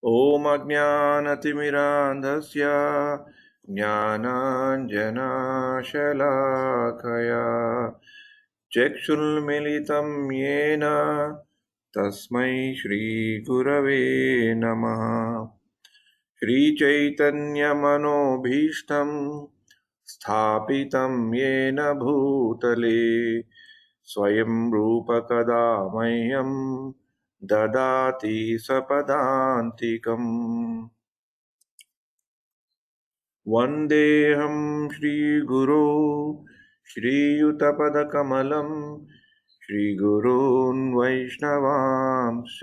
ॐ अज्ञानतिमिरान्धस्य ज्ञानाञ्जनशलाकया चक्षुर्मिलितं येन तस्मै श्रीगुरवे नमः। श्रीचैतन्यमनोभीष्टं स्थापितं येन भूतले स्वयं रूपकदा मह्यं ददाति सपदान्तिकम्। वन्देऽहं श्रीगुरो श्रीयुतपदकमलं श्रीगुरून् वैष्णवांश्च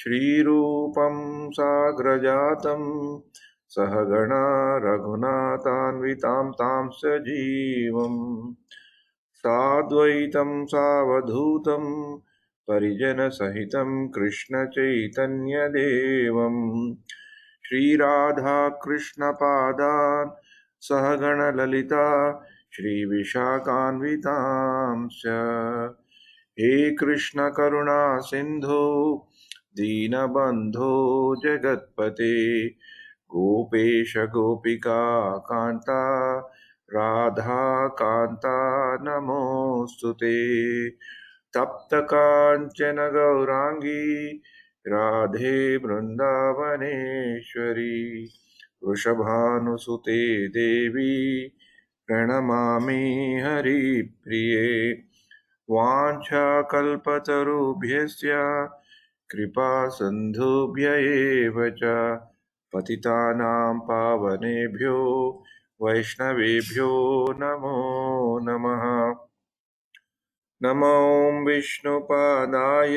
श्रीरूपं साग्रजातं सहगणा रघुनाथान्वितां तां सजीवम् साद्वैतं सावधूतं परिजनसहितं कृष्णचैतन्यदेवम् श्रीराधाकृष्णपादान् सहगणललिता श्रीविशाखान्वितांश्च हे कृष्णकरुणा सिन्धो दीनबन्धो जगत्पते गोपेश गोपिका कान्ता राधा कान्ता नमोऽस्तु ते तप्तकाञ्चन गौराङ्गी राधे वृन्दावनेश्वरी वृषभानुसुते देवी प्रणमामि हरिप्रिये वाञ्छाकल्पतरुभ्यश्च कृपा सिन्धुभ्य एव च पतितानां पावनेभ्यो वैष्णवेभ्यो नमो नमः। नमो विष्णुपादाय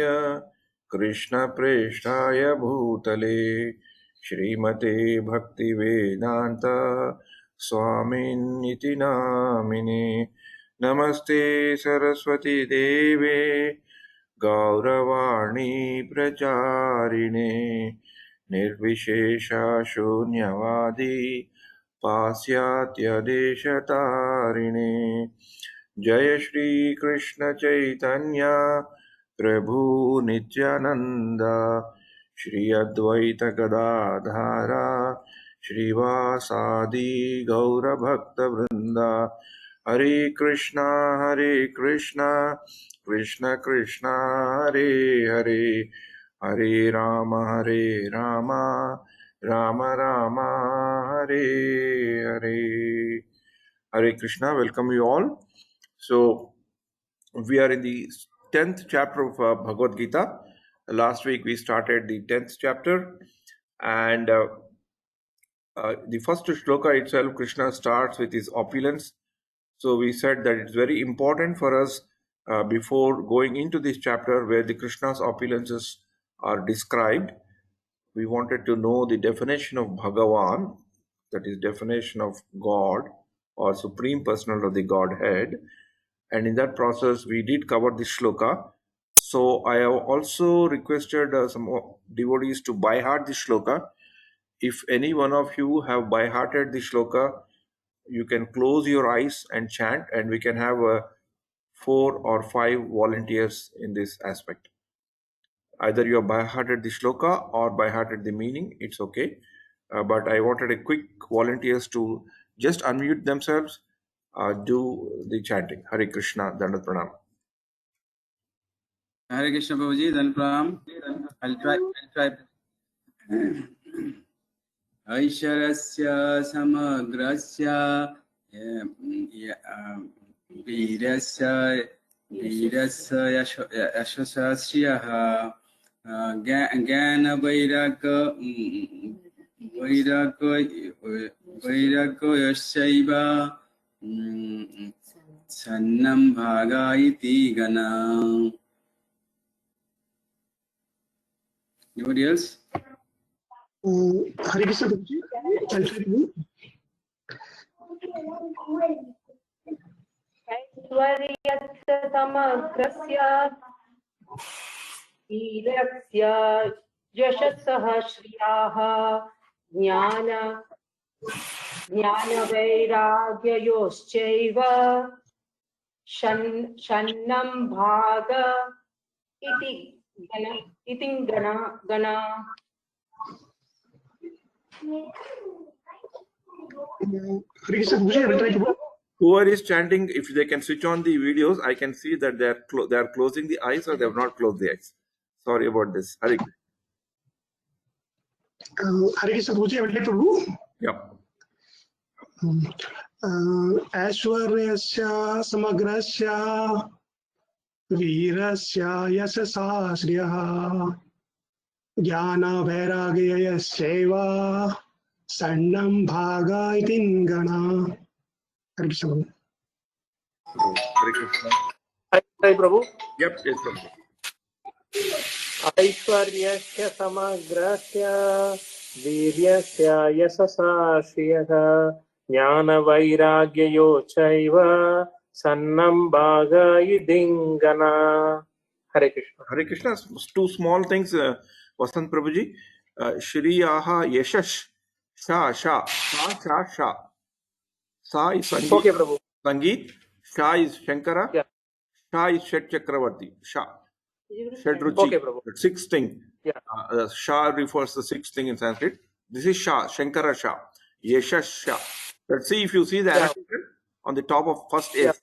कृष्णप्रेष्ठाय भूतले श्रीमते भक्तिवेदान्त स्वामिन्निति नामिने। नमस्ते सरस्वती देवे गौरवाणी प्रचारिणे निर्विशेषा शून्यवादी पाश्चात्यदेशतारिणे। जय श्री कृष्ण चैतन्य प्रभु नित्यानंद श्री अद्वैत गदाधारा श्रीवासादि गौर भक्त वृंदा। हरे Krishna Krishna Krishna Hare Hare Hare Ram Ram Ram Hare Hare. Hare Krishna, welcome you all. So, we are in the 10th chapter of Bhagavad Gita. Last week we started the 10th chapter, and the first shloka itself, Krishna starts with his opulence. So, we said that it's very important for us before going into this chapter where the Krishna's opulences are described. We wanted to know the definition of Bhagavan, that is, definition of God or Supreme Personality of the Godhead. And in that process, we did cover the shloka. So I have also requested some devotees to by heart the shloka. If any one of you have by hearted the shloka, you can close your eyes and chant, and we can have 4 or 5 volunteers in this aspect. Either you have by hearted the shloka or by hearted the meaning, it's okay. But I wanted a quick volunteers to just unmute themselves, do the chanting. Hare Krishna, Dandavat Pranam. Hare Krishna Prabhuji, then Pranam. I'll try. Aisharasya samagrasya virasya yashasasyaha jnana vairako yasyaiva sannam bhaga iti gana. Anybody else? Hare Krishna Prabhuji. I'll try to do. ऐश्वर्यस्य समग्रस्य वीरस्य यशसः श्रियाः ज्ञानवैराग्ययोश्चैव शन्नं भाग इति गणा. Hare Krishna Prabhuji, I will try Prabhu. Whoever is chanting, if they can switch on the videos, I can see that they are closing the eyes or they have not closed the eyes. Sorry about this. Hare Krishna. Hare Krishna Prabhuji, I will try Prabhu. Yeah. ऐश्वर्यस्य समग्रस्य वीरस्य यशसा श्रियः ज्ञानवैराग्ययश्चैव सन्नं भागा इति गणा. Hare Krishna Prabhu. Hare Krishna. Hi Prabhu. Yep, yes, Prabhu. ऐश्वर्यस्य समग्रस्य वीर्यस्य यशसा श्रियः ज्ञानवैराग्ययोश्चैव सन्नं भागयिदिङ्गना. Hare Krishna. Hare Krishna. Two small things, Vasant Prabhuji. Shriyaha Yashash. Sha. Sa is Sangeet. Okay Prabhu. Sangeet. Sha is Shankara. Yeah. Sha is Shet Chakravarti. Sha. Shet Ruchi. Okay Prabhu. The sixth thing. Yeah. Sha refers to the sixth thing in Sanskrit. This is Sha. Shankara Sha. Yashash Sha. Let's see if you see the Yeah. annotation on the top of first S.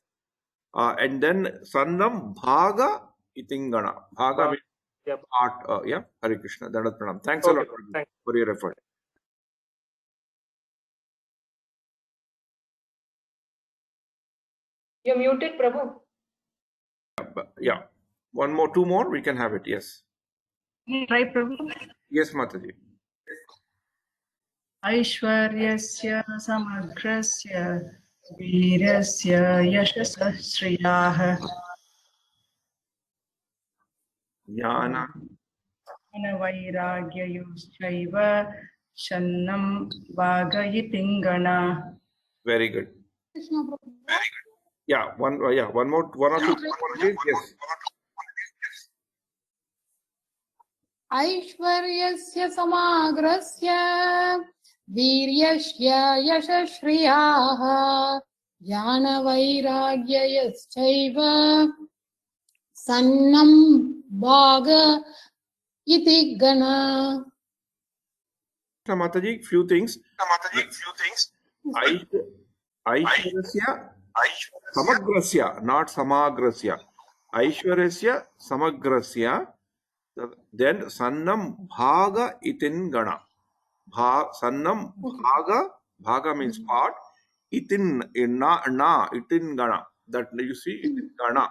Yeah. And then Sannam Bhaga Itingana. Bhaga means Yep. art. Yeah. Hare Krishna. Dandat Pranam. Thanks a Okay lot Prabhu. Thanks. for your effort. You're muted, Prabhu. Yeah. One more, two more, we can have it. Yes. Try Prabhu. Yes, Mataji. ऐश्वर्यस्य समग्रस्य वीरस्य यशसः श्रियाः Jnana. ज्ञानवैराग्ययोश्चैव सन्नं भागयितिङ्गना. Very good. Yeah. One more. One or two. Yes. ऐश्वर्यस्य समाग्रस्य वीर्यस्य यशश्रियाः ज्ञानवैराग्ययश्चैव सन्नं भाग इति गणा. Mataji, few things. Aishwarasya samagrasya, not samagrasya. Aishwarasya samagrasya. Then Sannam Bhaga Itin Gana. Sannam Bhaga means part. Itin Itin Gana. That you see, Itin Gana.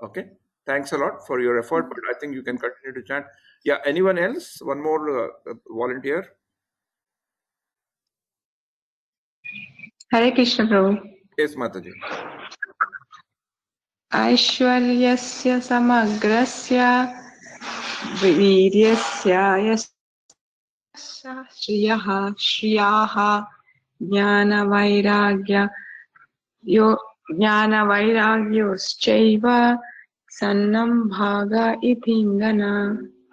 Okay. Thanks a lot for your effort, but I think you can continue to chant. Yeah. Anyone else? One more volunteer. Hare Krishna Prabhu. Yes, Mataji. ऐश्वर्यस्य समग्रस्य वीर्यस्य यशसः श्रियाः ज्ञानवैराग्योश्चैव सन्नं भागा इतिङ्गना.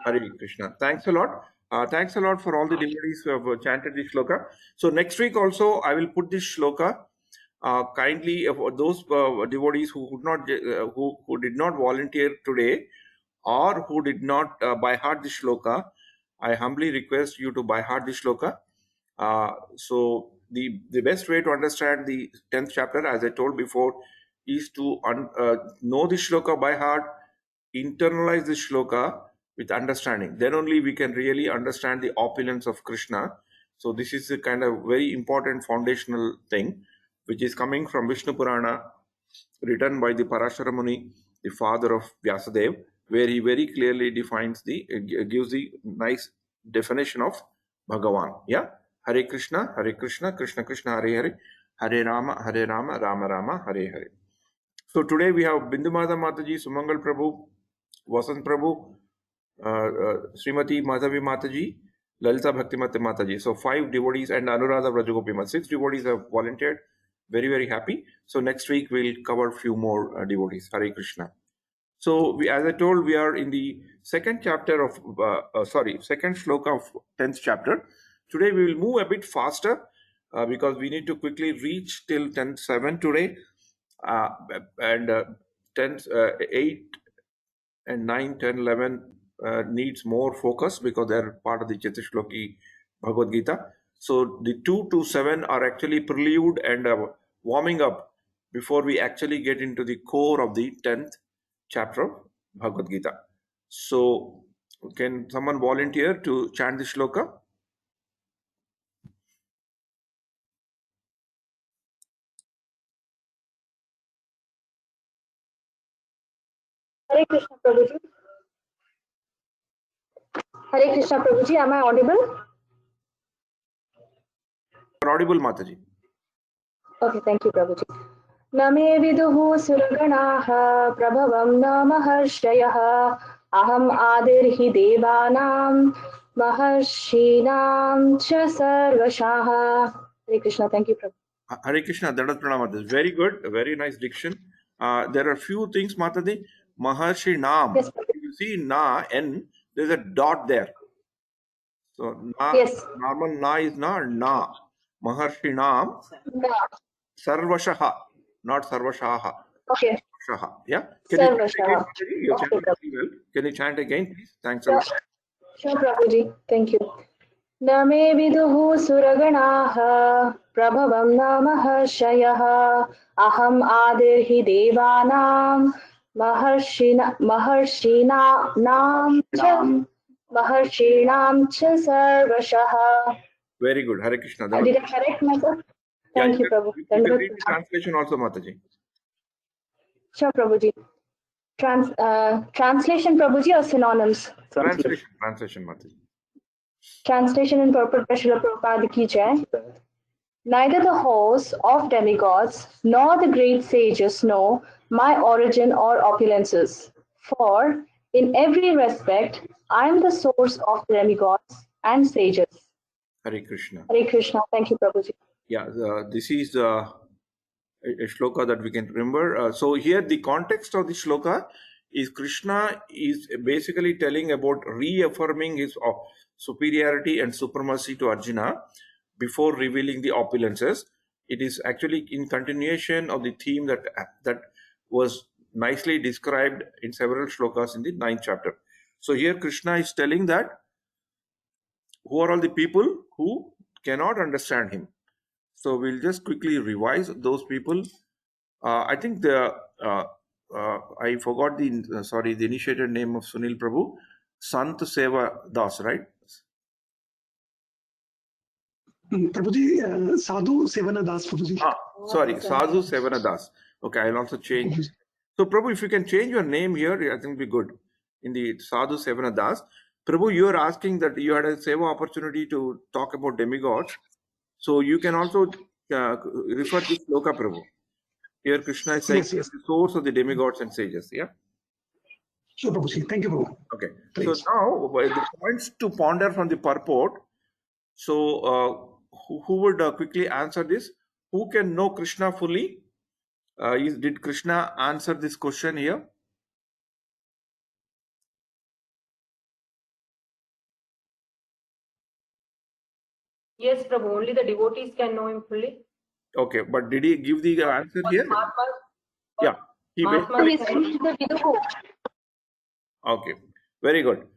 Hare Krishna. Thanks a lot. Thanks a lot for all the devotees who have chanted this shloka. So next week also I will put this shloka. Kindly, for those devotees who could not, who did not volunteer today, or who did not by heart this shloka, I humbly request you to by heart this shloka. So the best way to understand the 10th chapter, as I told before, is to know the shloka by heart, internalize the shloka with understanding. Then only we can really understand the opulence of Krishna. So this is a kind of very important foundational thing, which is coming from Vishnu Purana, written by the Parashara Muni, the father of Vyasadeva, where he very clearly defines gives the nice definition of Bhagavan. Yeah. Hare Krishna, Krishna Krishna, Hare Hare, Hare Rama, Rama Rama, Hare Hare. So today we have Bindumata Mataji, Sumangal Prabhu, Vasant Prabhu, Srimati Madhavi Mataji, Lalita Bhaktimati Mataji. So 5 devotees and Anuradha Vrajagopima. 6 devotees have volunteered. Very, very happy. So next week we'll cover few more devotees. Hare Krishna. So as I told, we are in the second chapter of, second shloka of 10th chapter. Today we will move a bit faster because we need to quickly reach till 10:07 today. And 8 and 9, 10, 11 needs more focus because they're part of the Chaturshloki Bhagavad Gita. So the 2 to 7 are actually prelude and warming up before we actually get into the core of the 10th chapter of Bhagavad Gita. So can someone volunteer to chant the shloka? Hare Krishna Prabhuji. Hare Krishna Prabhuji, am I audible? Audible, Mataji. Okay, thank you Prabhuji. Name viduhu surganaha prabhavam namaharshayah aham adirhi devanam maharshinam cha sarvashaha. Hare Krishna, thank you Prabhuji. Hare Krishna, Dandat Pranam. Very good, very nice diction. There are few things, Mataji. Maharshi Nam. Yes, You see Na, N, there's a dot there. So Na, Yes. normal Na is Na. Maharshi Nam, No. Sarvashaha, not Sarvashaha. Okay. Sarvashaha. Yeah? Can you chant Sarvashaha. again, Mataji? You Okay, chanted Prabhu. very well. Can you chant again, please? Thanks a Sure, lot. sure Prabhuji, thank you. Name viduhu suraganaha prabhavam namaharshayah aham adirhi devanam maharshinam cha sarvashaha. Very good. Hare Krishna. Did I correct myself? Yeah, Thank you, Prabhu. you can read the translation also, Mataji. Sure, Prabhuji. Translation, Prabhuji, or synonyms? Translation, Mataji. Translation in purport by Srila Prabhupada ki jai. Neither the hosts of demigods nor the great sages know my origin or opulences. For in every respect, I am the source of the demigods and sages. Hare Krishna. Hare Krishna. Thank you, Prabhuji. Yeah, this is a shloka that we can remember. So here the context of the shloka is Krishna is basically telling about reaffirming his superiority and supremacy to Arjuna before revealing the opulences. It is actually in continuation of the theme that was nicely described in several shlokas in the 9th chapter. So here Krishna is telling that who are all the people who cannot understand him. So we'll just quickly revise those people. I think I forgot the initiated name of Sunil Prabhu, Sant Seva Das, right? Prabhuji, Sadhu Sevana Das, Prabhuji. Sorry, Sadhu Sevana Das. Okay, I'll also change. So Prabhu, if you can change your name here, I think it'll be good. In the Sadhu Sevana Das. Prabhu, you are asking that you had a seva opportunity to talk about demigods. So you can also refer to shloka, Prabhu. Here Krishna is saying Yes. the source of the demigods and sages. Yeah. Sure, Prabhuji. Thank you, Prabhu. Okay. Please. So now the points to ponder from the purport. So who would quickly answer this? Who can know Krishna fully? Did Krishna answer this question here? Yes, Prabhu. Only the devotees can know him fully. Okay, but did he give the answer here? Yeah. He Mahatma basically. is the viduhu. Okay, very good.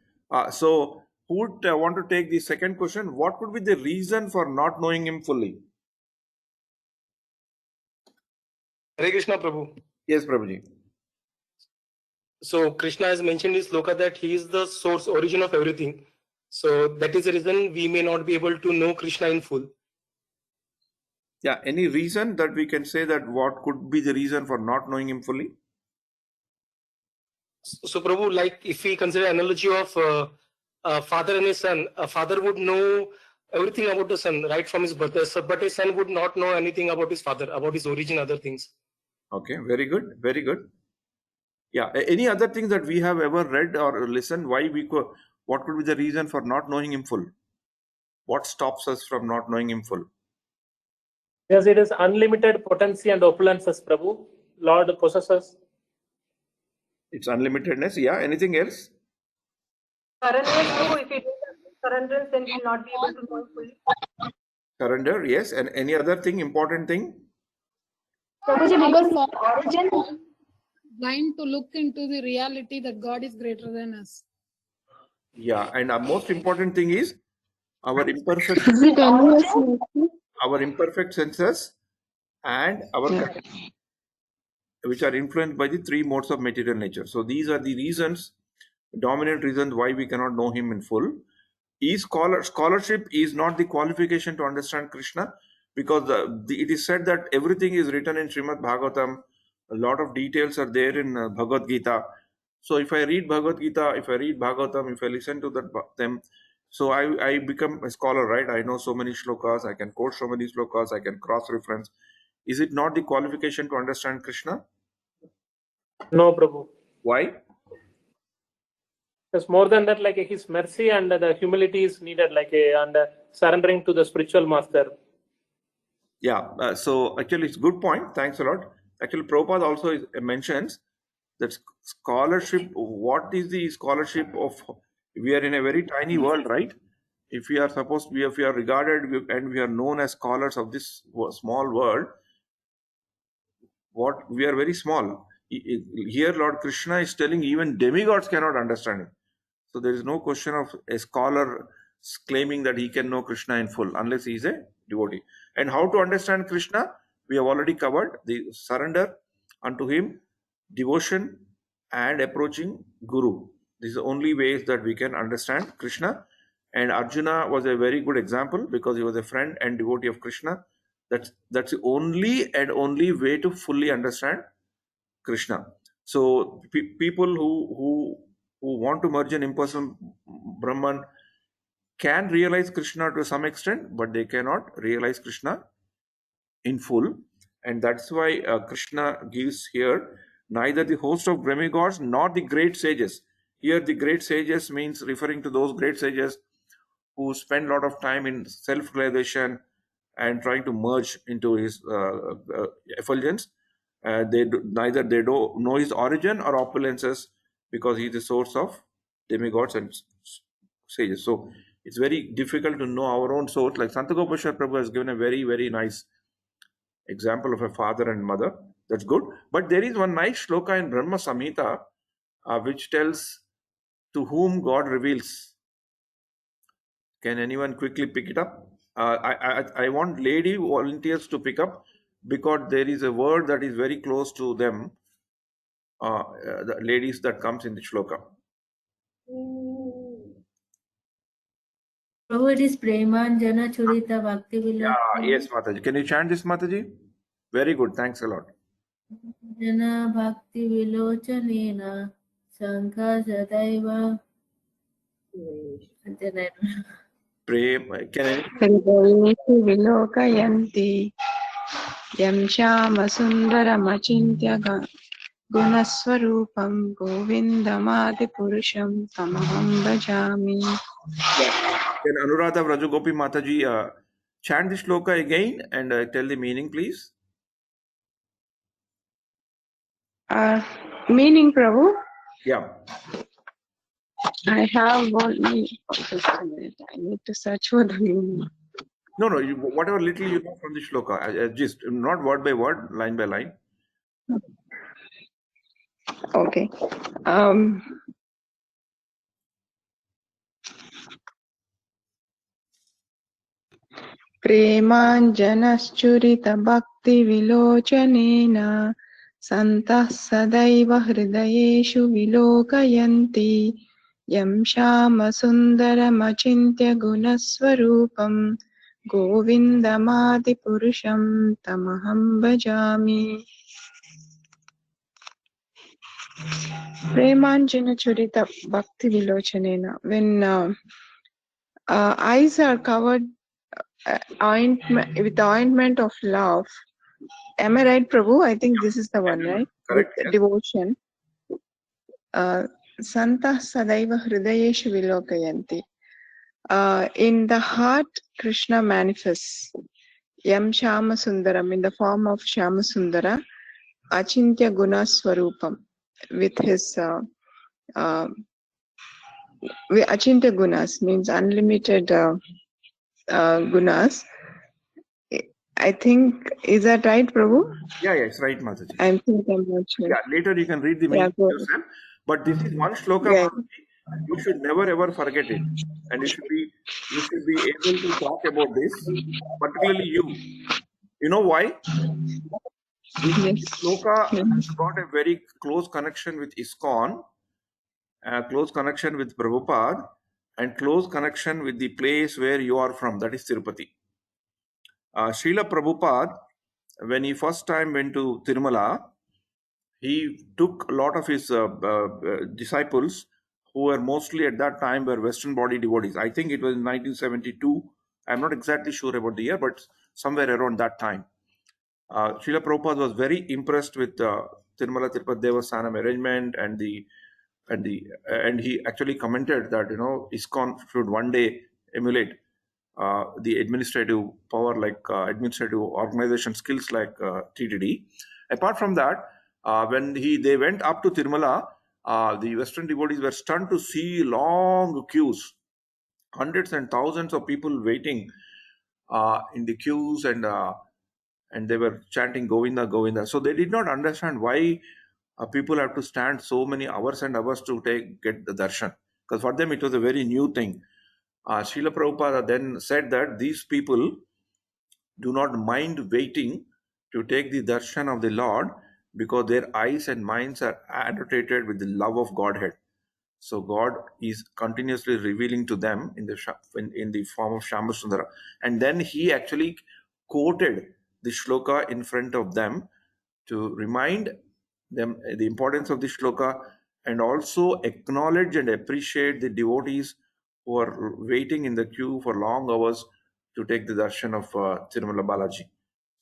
So who would want to take the second question? What would be the reason for not knowing him fully? Hare Krishna, Prabhu. Yes, Prabhuji. So Krishna has mentioned in sloka that he is the source, origin of everything. So that is the reason we may not be able to know Krishna in full. Yeah, any reason that we can say that what could be the reason for not knowing him fully? So Prabhu, like if we consider analogy of a father and his son, a father would know everything about the son right from his birth, but his son would not know anything about his father, about his origin, other things. Okay, very good, very good. Yeah, any other things that we have ever read or listened, what could be the reason for not knowing him full? What stops us from not knowing him full? Yes, it is unlimited potency and opulences, Prabhu. Lord possesses. It's unlimitedness. Yeah, anything else? Surrender, Prabhu. If you do surrender, then we will not be able to know him fully. Surrender, yes. And any other thing, important thing? Prabhuji, because origin. Blind to look into the reality that God is greater than us. Yeah, and our most important thing is our imperfect, Is it endless? our imperfect senses, and our Yeah. which are influenced by the three modes of material nature. So these are the reasons, dominant reasons why we cannot know him in full. Scholarship is not the qualification to understand Krishna, because it is said that everything is written in Srimad Bhagavatam. A lot of details are there in Bhagavad Gita. So if I read Bhagavad Gita, if I read Bhagavatam, if I listen to them, so I become a scholar, right? I know so many shlokas, I can quote so many shlokas, I can cross-reference. Is it not the qualification to understand Krishna? No, Prabhu. Why? Because more than that, like his mercy and the humility is needed, and surrendering to the spiritual master. Yeah, so actually it's a good point. Thanks a lot. Actually, Prabhupada also mentions that scholarship, what is the scholarship of, we are in a very tiny world, right? If we are supposed to be, if we are regarded and we are known as scholars of this small world, what we are very small. Here Lord Krishna is telling even demigods cannot understand him. So there is no question of a scholar claiming that he can know Krishna in full unless he is a devotee. And how to understand Krishna, we have already covered: the surrender unto him, devotion, and approaching Guru. These are the only ways that we can understand Krishna. And Arjuna was a very good example because he was a friend and devotee of Krishna. That's the only way to fully understand Krishna. So people who want to merge an impersonal Brahman can realize Krishna to some extent, but they cannot realize Krishna in full. And that's why Krishna gives here neither the host of demigods nor the great sages. Here the great sages means referring to those great sages who spend a lot of time in self-realization and trying to merge into his effulgence. Neither they don't know his origin or opulences, because he is the source of demigods and sages. So it's very difficult to know our own source. Like Santagopashwar Prabhu has given a very, very nice example of a father and mother. That's good. But there is one nice shloka in Brahma Samhita which tells to whom God reveals. Can anyone quickly pick it up? I want lady volunteers to pick up, because there is a word that is very close to them, the ladies, that comes in the shloka. Prabhu, it is Premanjana Churita Bhakti Vilochana. Yes, Mataji. Can you chant this, Mataji? Very good. Thanks a lot. Jana Bhakti Vilochanena Sankha Sadaiva. हृदयेषु विलोकयन्ति यं श्यामसुन्दरमचिन्त्य गुणस्वरूपं गोविन्दमादिपुरुषं तमहं भजामि. Can Anuradha Vrajagopi Mataji chant the shloka again and tell the meaning, please? Meaning, Prabhu? Yeah. I have only. Just a minute. I need to search for the meaning. No, whatever little you know from the shloka, just not word by word, line by line. Okay. प्रेमाञ्जनश्चुरितभक्तिविलोचनेन सन्तः सदैव हृदयेषु विलोकयन्ति यं श्यामसुन्दरमचिन्त्य गुणस्वरूपं गोविन्दमादिपुरुषं तमहं भजामि. Premanjana Churita Bhakti Vilochanena. When eyes are covered with the ointment of love. Am I right, Prabhu? I think this is the one, right? Correct. With devotion. Santa Sadaiva Hridayeshu Vilokayanti. In the heart, Krishna manifests. Yam Shama Sundaram, in the form of Shama Sundara. Achintya Guna Swarupam. With his Achintya Gunas means unlimited gunas. I think, is that right, Prabhu? Yeah, it's right, Mataji. I'm not sure. Yeah, later you can read the meaning yourself. But this is one shloka, Mataji, you should never ever forget it, and you should be able to talk about this, particularly you. You know why? This Yes. shloka has got a very close connection with ISKCON, a close connection with Prabhupada, and close connection with the place where you are from, that is Tirupati. Srila Prabhupada, when he first time went to Tirumala, he took a lot of his disciples who were mostly at that time were Western body devotees. I think it was in 1972. I'm not exactly sure about the year, but somewhere around that time. Srila Prabhupada was very impressed with Tirumala Tirupati Devasthanam arrangement and he actually commented that ISKCON should one day emulate the administrative power like administrative organization skills like TTD. Apart from that, when they went up to Tirumala, the Western devotees were stunned to see long queues, hundreds and thousands of people waiting in the queues, and they were chanting Govinda, Govinda. So they did not understand why people have to stand so many hours and hours to get the darshan. Because for them it was a very new thing. Srila Prabhupada then said that these people do not mind waiting to take the darshan of the Lord because their eyes and minds are annotated with the love of Godhead. So God is continuously revealing to them in the form of Shyamasundara. And then he actually quoted the shloka in front of them to remind them the importance of the shloka and also acknowledge and appreciate the devotees who are waiting in the queue for long hours to take the darshan of Tirumala Balaji.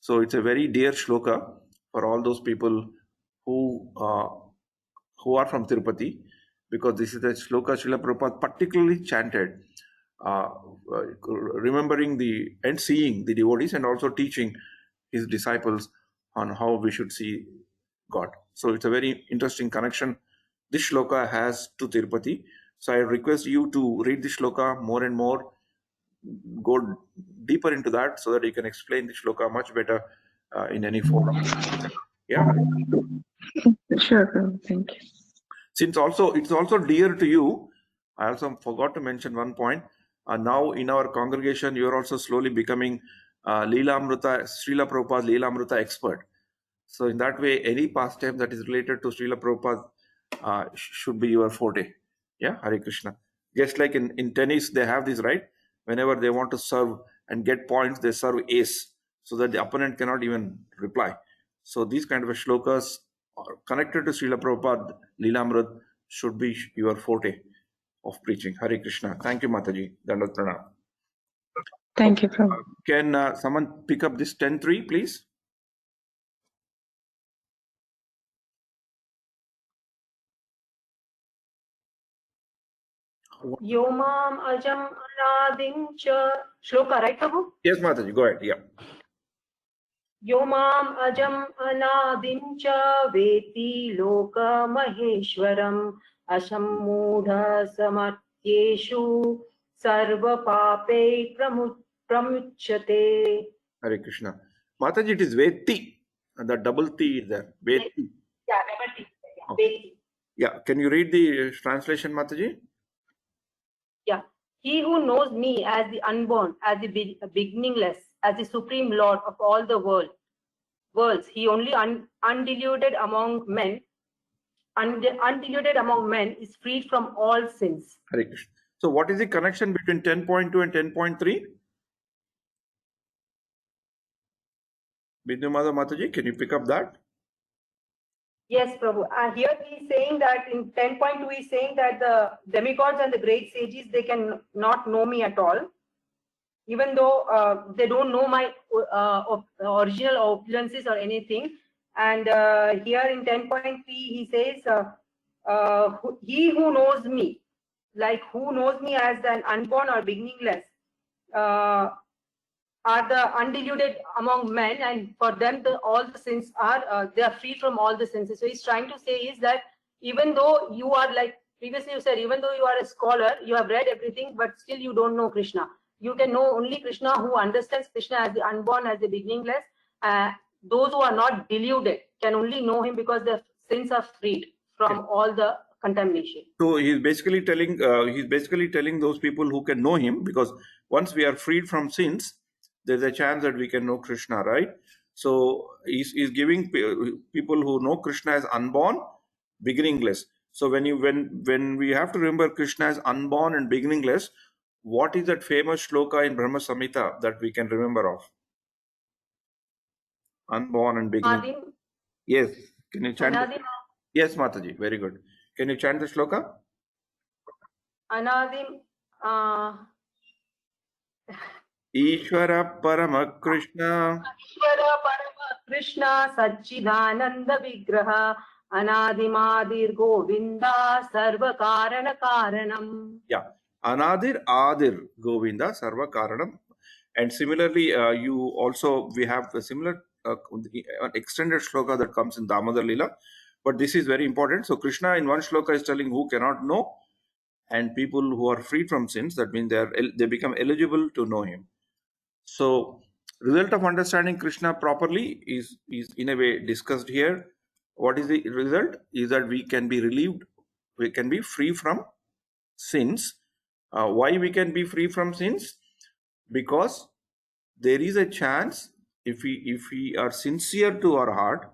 So it's a very dear shloka for all those people who are from Tirupati, because this is the shloka Srila Prabhupada particularly chanted, remembering and seeing the devotees and also teaching his disciples on how we should see God. So it's a very interesting connection this shloka has to Tirupati. So I request you to read the shloka more and more, go deeper into that so that you can explain the shloka much better in any forum. Yeah. Sure, Prabhu. Thank you. Since it's also dear to you, I also forgot to mention one point. Now in our congregation, you are also slowly becoming Leela Amrita, Srila Prabhupada Leela Amrita expert. So in that way, any pastime that is related to Srila Prabhupada should be your forte. Yeah, Hare Krishna. Just like in tennis, they have this, right? Whenever they want to serve and get points, they serve ace so that the opponent cannot even reply. So these kind of shlokas connected to Srila Prabhupada, Leela Amrit should be your forte of preaching. Hare Krishna. Thank you, Mataji. Dandavat Pranam. Thank you, Prabhu. Can someone pick up this 10.3, please? Yomam ajam anadim cha. Shloka, right, Prabhu? Yes, Mataji, go ahead. Yeah. Yomam ajam anadim cha veti loka maheshwaram asammudha samatyeshu sarva pape pramuchyate. Hare Krishna. Mataji, it is Veti. And the double T is there. Veti. Yeah, double T. Yeah, Okay. Veti. Yeah. Can you read the translation, Mataji? Yeah. He who knows me as the unborn, as the beginningless, as the supreme Lord of all the worlds, he only undiluted among men, undiluted among men is freed from all sins. Hare Krishna. So what is the connection between 10.2 and 10.3? Bindu Mother Mataji, can you pick up that? Yes, Prabhu. Here he is saying that in 10.2 he is saying that the demigods and the great sages, they can not know me at all, even though they don't know my original opulences or anything. And here in 10.3 he says, he who knows me, like who knows me as an unborn or beginningless, are the undiluted among men, and for them all the sins are they are free from all the sins. So he's trying to say is that even though you are, like previously you said, even though you are a scholar, you have read everything, but still you don't know Krishna. You can know only Krishna who understands Krishna as the unborn, as the beginningless. Those who are not deluded can only know him because their sins are freed from all the contamination. So he's basically telling those people who can know him, because once we are freed from sins, there's a chance that we can know Krishna, right? So he's giving people who know Krishna as unborn, beginningless. So when we have to remember Krishna as unborn and beginningless, what is that famous shloka in Brahma Samhita that we can remember of? Unborn and beginning. Anadim, Yes. Can you chant? Anadim, Yes, Mataji. Very good. Can you chant the shloka? Anadim, Ishvara Parama Krishna. Ishvara Parama Krishna Satchidananda Vigraha Anadimadir Govinda Sarva Karana Karanam. Yeah. Anadir Adir Govinda Sarva Karanam. And similarly, we have a similar extended shloka that comes in Damodar Lila. But this is very important. So Krishna in one shloka is telling who cannot know, and people who are freed from sins, that means they become eligible to know him. So result of understanding Krishna properly is in a way discussed here. What is the result? Is that we can be relieved, we can be free from sins. Why we can be free from sins? Because there is a chance, if we are sincere to our heart,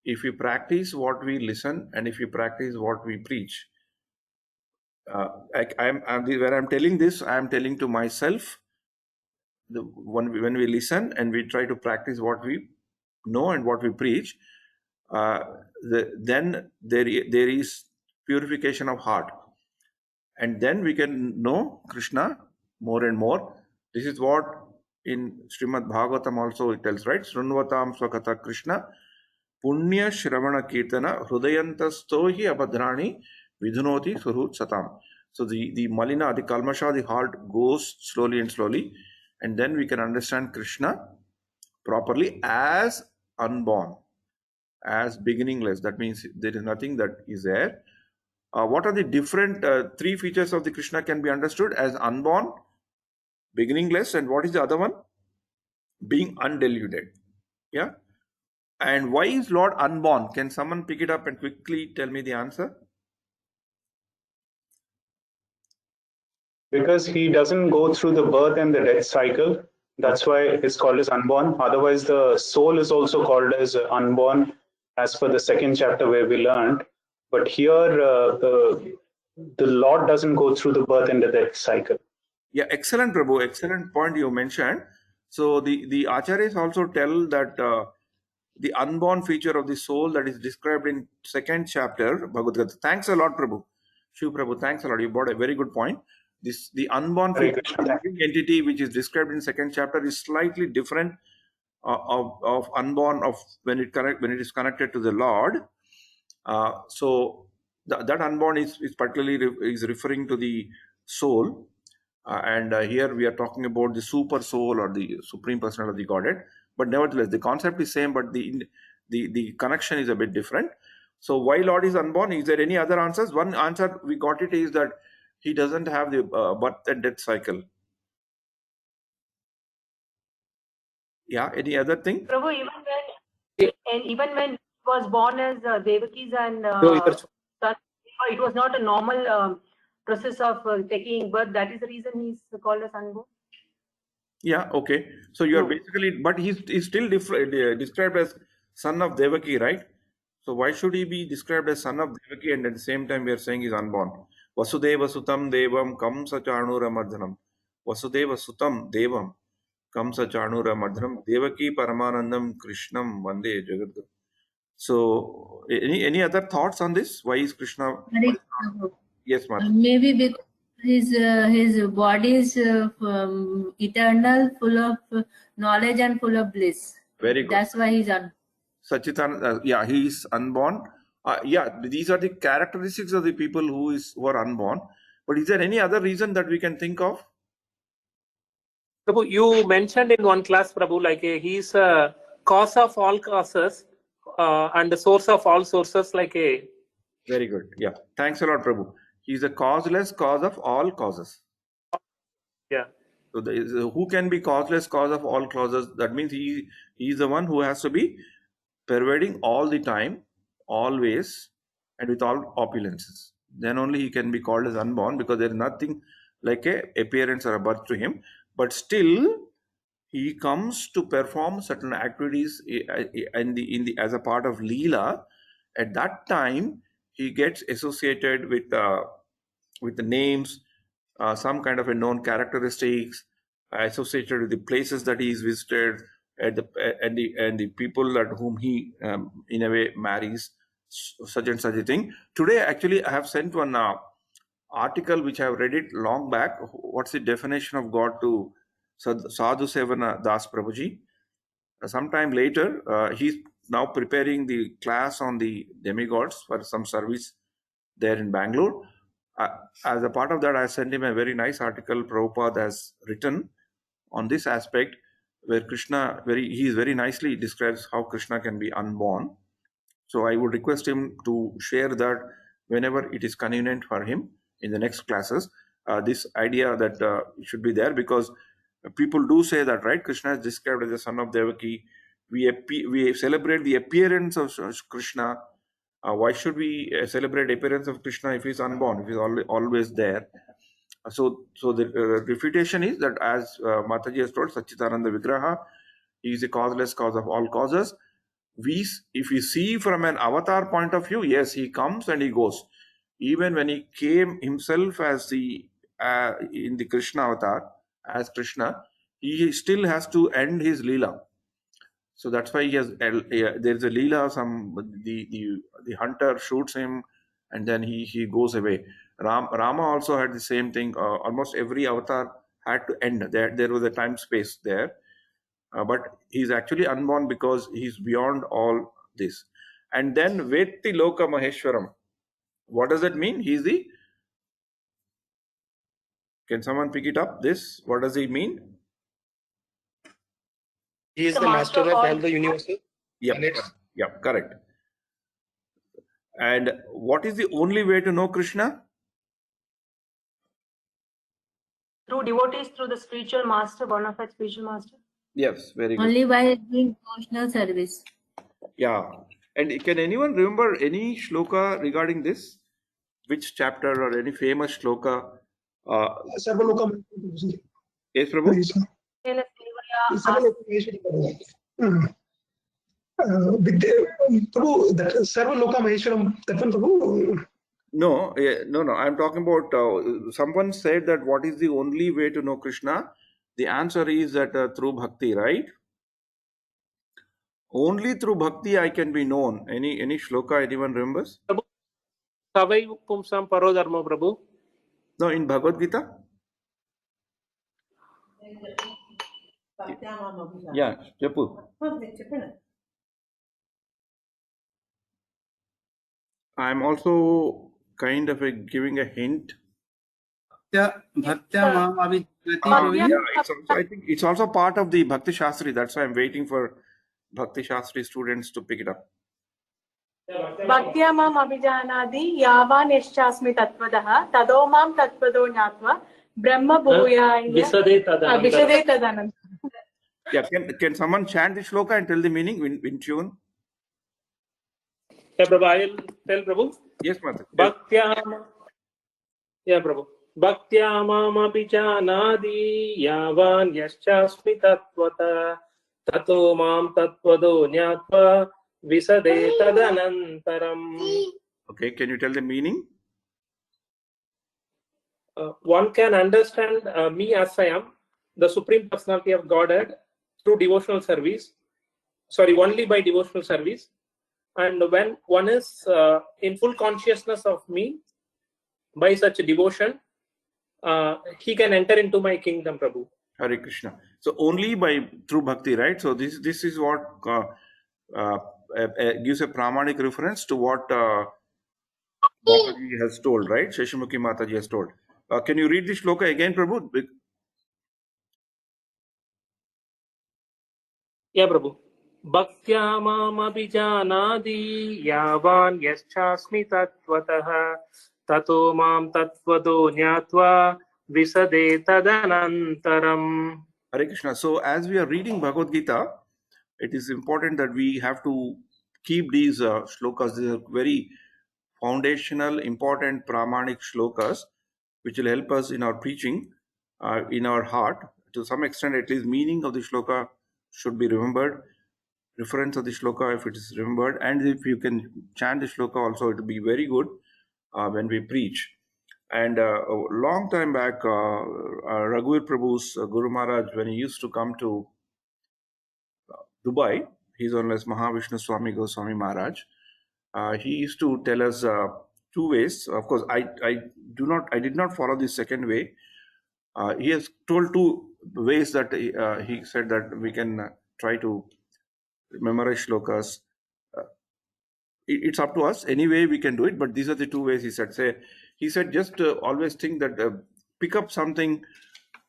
if we practice what we listen, and if we practice what we preach. When I'm telling this, I'm telling to myself, when we listen and we try to practice what we know and what we preach, then there is purification of heart, and then we can know Krishna more and more. This is what in Srimad Bhagavatam also it tells, right? Srunvatam swakata Krishna punya shravana kirtana hrudayantastohi abhadrani vidhunoti surut satam. So the malina, the kalmasha, the heart goes slowly and slowly, and then we can understand Krishna properly as unborn, as beginningless. That means there is nothing that is there. What are the different three features of the Krishna can be understood as unborn, beginningless, and what is the other one? Being undiluted. Yeah. And why is Lord unborn? Can someone pick it up and quickly tell me the answer? Because he doesn't go through the birth and the death cycle. That's why it's called as unborn. Otherwise, the soul is also called as unborn, as per the second chapter where we learned. But here, the Lord doesn't go through the birth and the death cycle. Yeah, excellent, Prabhu. Excellent point you mentioned. So the Acharyas also tell that the unborn feature of the soul that is described in second chapter Bhagavad Gita. Thanks a lot, Prabhu. Shiv Prabhu, thanks a lot. You brought a very good point. The unborn feature of the living entity which is described in second chapter is slightly different of unborn of when it is connected to the Lord. So that unborn is particularly referring to the soul. And here we are talking about the super soul or the supreme personality of the Godhead. But nevertheless, the concept is same, but the connection is a bit different. So why Lord is unborn? Is there any other answers? One answer we got it is that he doesn't have the birth and death cycle. Yeah. Any other thing? Prabhu, even when he was born as Devaki's and son, it was not a normal process of taking birth. That is the reason he's called as unborn. Yeah. Okay. So you are basically, but he's still described as son of Devaki, right? So why should he be described as son of Devaki and at the same time we are saying he's unborn? Vasudeva Sutam Devam Kamsa Chanura Mardhanam. Vasudeva Sutam Devam Kamsa Chanura Mardhanam. Devaki Paramanandam Krishnam Vande Jagadguru. So any other thoughts on this? Why is Krishna? Yes, Mata. Maybe because his body is eternal, full of knowledge and full of bliss. Very good. That's why he's unborn. Sachitan, yeah, he is unborn. Yeah, these are the characteristics of the people who are unborn. But is there any other reason that we can think of? Prabhu, you mentioned in one class, Prabhu, like he's a cause of all causes and the source of all sources, like a. Very good. Yeah. Thanks a lot, Prabhu. He is a causeless cause of all causes. Yeah. So who can be causeless cause of all causes? That means he is the one who has to be pervading all the time, always, and with all opulences. then only he can be called as unborn, because there is nothing like a appearance or a birth to him. But still, he comes to perform certain activities in the as a part of Leela. At that time, he gets associated with the names, some kind of a known characteristics associated with the places that he is visited, and the people at whom he in a way marries, such and such a thing. Today, actually, I have sent one article which I have read it long back. What's the definition of God to Sadhu Sevana Das Prabhuji? Sometime later, he's now preparing the class on the demigods for some service there in Bangalore. As a part of that, I sent him a very nice article Prabhupada has written on this aspect, where Krishna he very nicely describes how Krishna can be unborn. So I would request him to share that whenever it is convenient for him in the next classes. This idea that it should be there, because people do say that, right? Krishna is described as the son of Devaki. We celebrate the appearance of Krishna. Why should we celebrate appearance of Krishna if he's unborn, if he's always there? So the refutation is that, as Mataji has told, Satchitananda Vigraha, he is a causeless cause of all causes. If we see from an avatar point of view, yes, he comes and he goes. Even when he came himself as in the Krishna avatar as Krishna, he still has to end his Leela. So that's why he has there is a Leela. The hunter shoots him, and then he goes away. Rama also had the same thing. Almost every avatar had to end. There was a time space there. But he's actually unborn because he's beyond all this. And then Vetti Loka Maheshwaram. What does that mean? Can someone pick it up? What does he mean? He is the master of all the universes. Yeah, correct. And what is the only way to know Krishna? Through devotees, through the spiritual master, bona fide spiritual master. Yes, very good. Only by doing devotional service. Yeah. And can anyone remember any shloka regarding this? Which chapter or any famous shloka? Sarvaloka. Yes, Prabhu? Prabhu, that Sarvaloka Maheshwaram, that one, Prabhu? No. I'm talking about someone said that what is the only way to know Krishna? The answer is that through bhakti, right? Only through bhakti I can be known. Any shloka anyone remembers? Savai Pumsam Parodharma, Prabhu. No, in Bhagavad Gita? Yeah, Japu. I'm also kind of giving a hint. Yeah, I think it's also part of the Bhakti Shastri. That's why I'm waiting for Bhakti Shastri students to pick it up. Bhaktya mam abhijanadi yavan yashasmi tattvadaha tado mam tattvado jnatva brahma bhuyaya Visade tadanam. Yeah, can someone chant the shloka and tell the meaning in tune? Yeah, Prabhu, I'll tell Prabhu. Yes, Mata. Yeah, Prabhu. Bhaktya mam abhijanadi yavan yashasmi tattvata tato mam tattvado jnatva visade tadanantaram. Okay, can you tell the meaning? One can understand me as I am, the Supreme Personality of Godhead, through devotional service. Only by devotional service. And when one is in full consciousness of me, by such devotion, he can enter into my kingdom, Prabhu. Hare Krishna. So only through bhakti, right? So this is what gives a pramanik reference to what Mataji has told, right? Sheshamukhi Mataji has told. Can you read the shloka again, Prabhu? Yeah, Prabhu. Bhaktya mam abhijanadi yavan yaschasmi tattvataha tato mam tattvado jnatva visade tadanantaram. Hare Krishna. So as we are reading Bhagavad Gita, it is important that we have to keep these shlokas. These are very foundational, important Pramanic shlokas, which will help us in our preaching, in our heart. To some extent, at least, meaning of the shloka should be remembered, reference of the shloka if it is remembered, and if you can chant the shloka also, it will be very good when we preach. And a long time back, Raghuveer Prabhu's Guru Maharaj, when he used to come to Dubai, he's known as Mahavishnu Swami Goswami Maharaj. He used to tell us two ways. Of course, I did not follow the second way. He has told two ways that he said that we can try to memorize shlokas. It's up to us. Anyway, we can do it, but these are the two ways he said. He said just always think that pick up something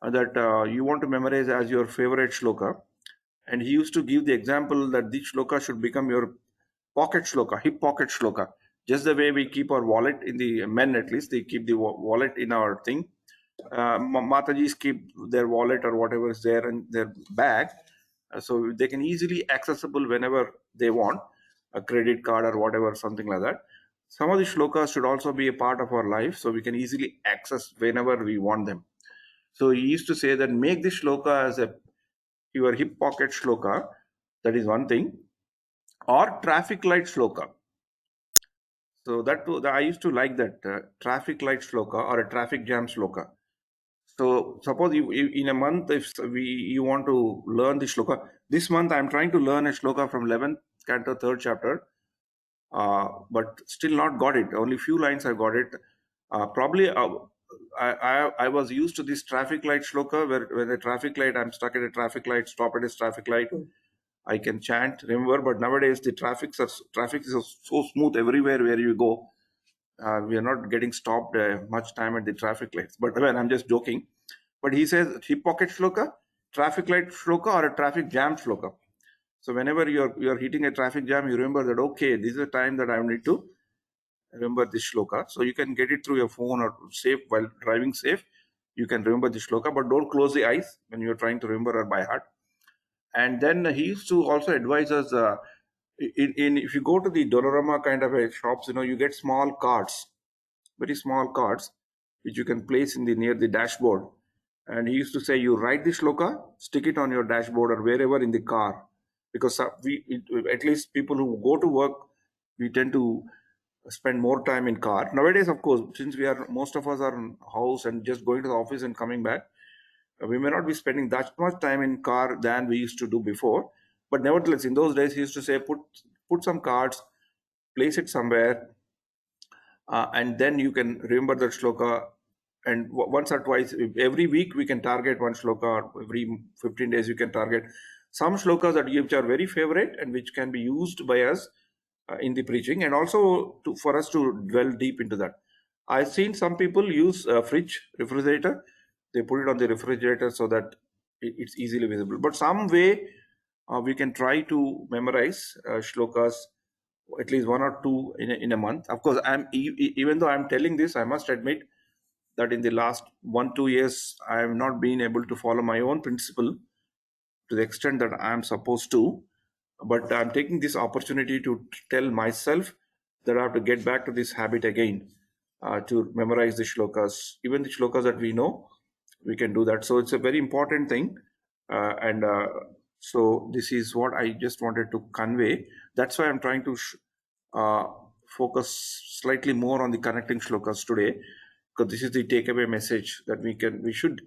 that you want to memorize as your favorite shloka. And he used to give the example that this shloka should become your pocket shloka, hip pocket shloka. Just the way we keep our wallet, in the men at least, they keep the wallet in our thing. Matajis keep their wallet or whatever is there in their bag, so they can easily accessible whenever they want, a credit card or whatever, something like that. Some of the shlokas should also be a part of our life, so we can easily access whenever we want them. So he used to say that make this shloka as your hip pocket shloka. That is one thing. Or traffic light shloka. So that I used to like that traffic light shloka or a traffic jam shloka. So suppose in a month, if you want to learn the shloka, this month I'm trying to learn a shloka from 11th canto, 3rd chapter, but still not got it. Only few lines I got it. Probably I was used to this traffic light shloka where the traffic light, I'm stuck at a traffic light, stop at a traffic light. I can chant, remember, but nowadays the traffic is so smooth everywhere where you go. We are not getting stopped much time at the traffic lights. But well, I'm just joking. But he says hip pocket shloka, traffic light shloka, or a traffic jam shloka. So whenever you're hitting a traffic jam, you remember that, okay, this is the time that I need to remember this shloka. So you can get it through your phone or safe while driving safe. You can remember the shloka, but don't close the eyes when you're trying to remember it by heart. And then he used to also advise us, if you go to the Dolorama kind of a shops, you get small cards, very small cards, which you can place near the dashboard. And he used to say, you write the shloka, stick it on your dashboard or wherever in the car. Because at least people who go to work, we tend to spend more time in car. Nowadays, of course, since most of us are in house and just going to the office and coming back, we may not be spending that much time in car than we used to do before. But nevertheless, in those days, he used to say, put some cards, place it somewhere, and then you can remember that shloka. And once or twice, every week we can target one shloka, or every 15 days you can target some shlokas which are very favorite and which can be used by us in the preaching, and also for us to dwell deep into that. I've seen some people use a refrigerator. They put it on the refrigerator so that it's easily visible. But some way we can try to memorize shlokas, at least one or two in a month. Of course, even though I'm telling this, I must admit that in the last 1-2 years, I have not been able to follow my own principle to the extent that I am supposed to. But I'm taking this opportunity to tell myself that I have to get back to this habit again, to memorize the shlokas. Even the shlokas that we know, we can do that. So it's a very important thing. So this is what I just wanted to convey. That's why I'm trying to focus slightly more on the connecting shlokas today, because this is the takeaway message that we should